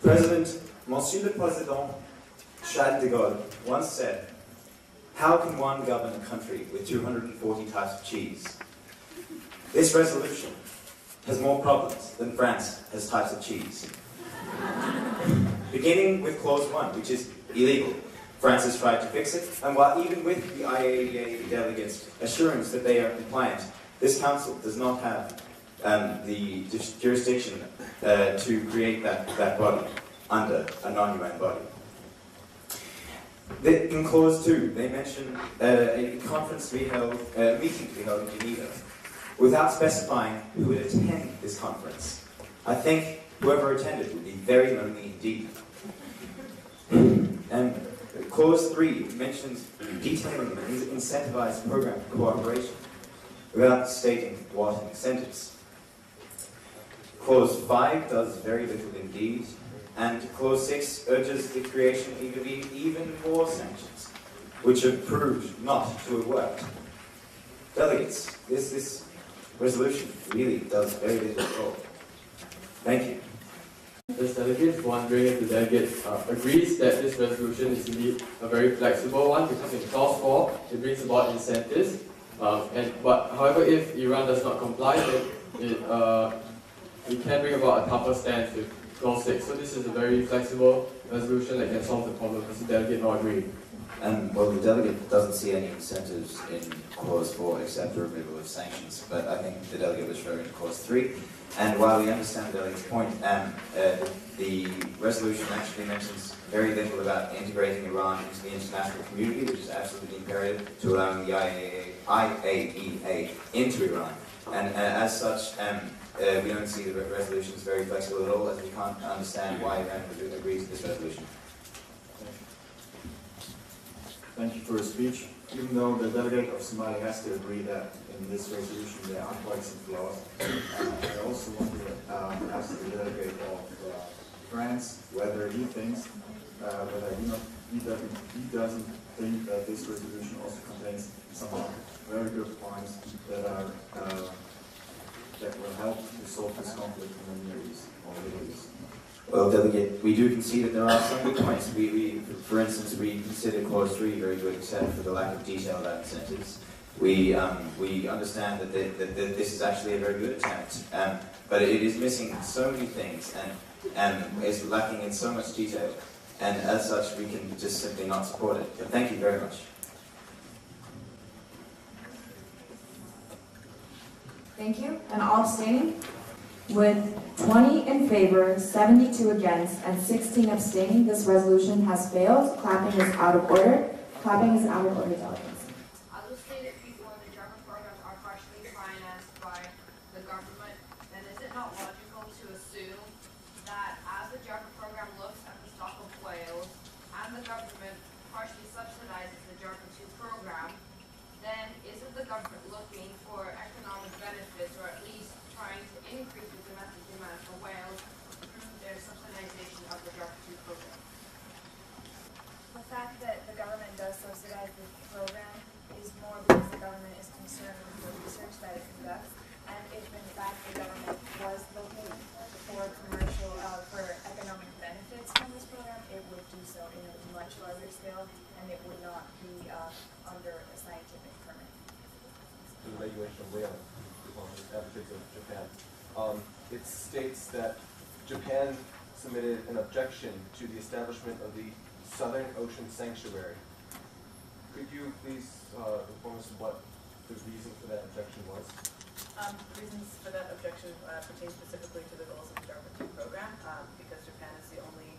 President Monsieur le Président Charles de Gaulle once said, "How can one govern a country with 240 types of cheese?" This resolution has more problems than France has types of cheese. Beginning with clause 1, which is illegal. France has tried to fix it, and while even with the IAEA delegates' assurance that they are compliant, this council does not have the jurisdiction to create that body under a non-UN body. In clause 2, they mention a conference to be held, a meeting to be held in Geneva, without specifying who would attend this conference. I think whoever attended would be very lonely indeed. Clause 3 mentions detailing an incentivized program of cooperation without stating what incentives. Clause 5 does very little indeed, and clause 6 urges the creation of even more sanctions, which have proved not to have worked. Delegates, this resolution really does very little at all. Thank you. This delegate is wondering if the delegate agrees that this resolution is indeed a very flexible one, because in clause 4 it brings about incentives. But however, if Iran does not comply, then it can bring about a tougher stance with clause 6. So this is a very flexible resolution that can solve the problem. Does the delegate not agree? Well, the delegate doesn't see any incentives in clause 4 except the removal of sanctions, but I think the delegate was referring to clause 3. And while we understand the delegate's point, the resolution actually mentions very little about integrating Iran into the international community, which is absolutely imperative to allowing the IAEA into Iran. And as such, we don't see the resolution as very flexible at all, as we can't understand why Iran would agree to this resolution. Thank you for your speech. Even though the delegate of Somalia has to agree that in this resolution there are quite some flaws, I also want to ask the delegate of France whether he thinks he doesn't think that this resolution also contains some very good points that will help to solve this conflict in the Near East or Middle East. Well, delegate, we do concede that there are some good points. For instance, we consider clause 3 very good, except for the lack of detail about incentives. We understand that this is actually a very good attempt, but it is missing so many things and is lacking in so much detail, and as such, we can just simply not support it. But thank you very much. Thank you. And all abstaining? With 20 in favor, 72 against, and 16 abstaining, this resolution has failed. Clapping is out of order. Clapping is out of order, delegates. Illustrated people in the German programs are partially financed by the government, then is it not logical to assume that as the German program looks at the stock of whales and the government partially subsidizes the German 2 program, then isn't the government looking for economic benefits, or at least trying to increase the domestic demand for whales through their subsidization of the German 2 program? The fact that the government does subsidize the program is more because the government is concerned with the research that it conducts, and if in fact the government was looking for for economic benefits from this program, it would do so in a much larger scale, and it would not be under a scientific permit. The regulation of whaling on the advocates of Japan. It states that Japan submitted an objection to the establishment of the Southern Ocean Sanctuary. Could you please inform us what the reason for that objection was? Reasons for that objection pertain specifically to the goals of the Darpa 2 program, because Japan is the only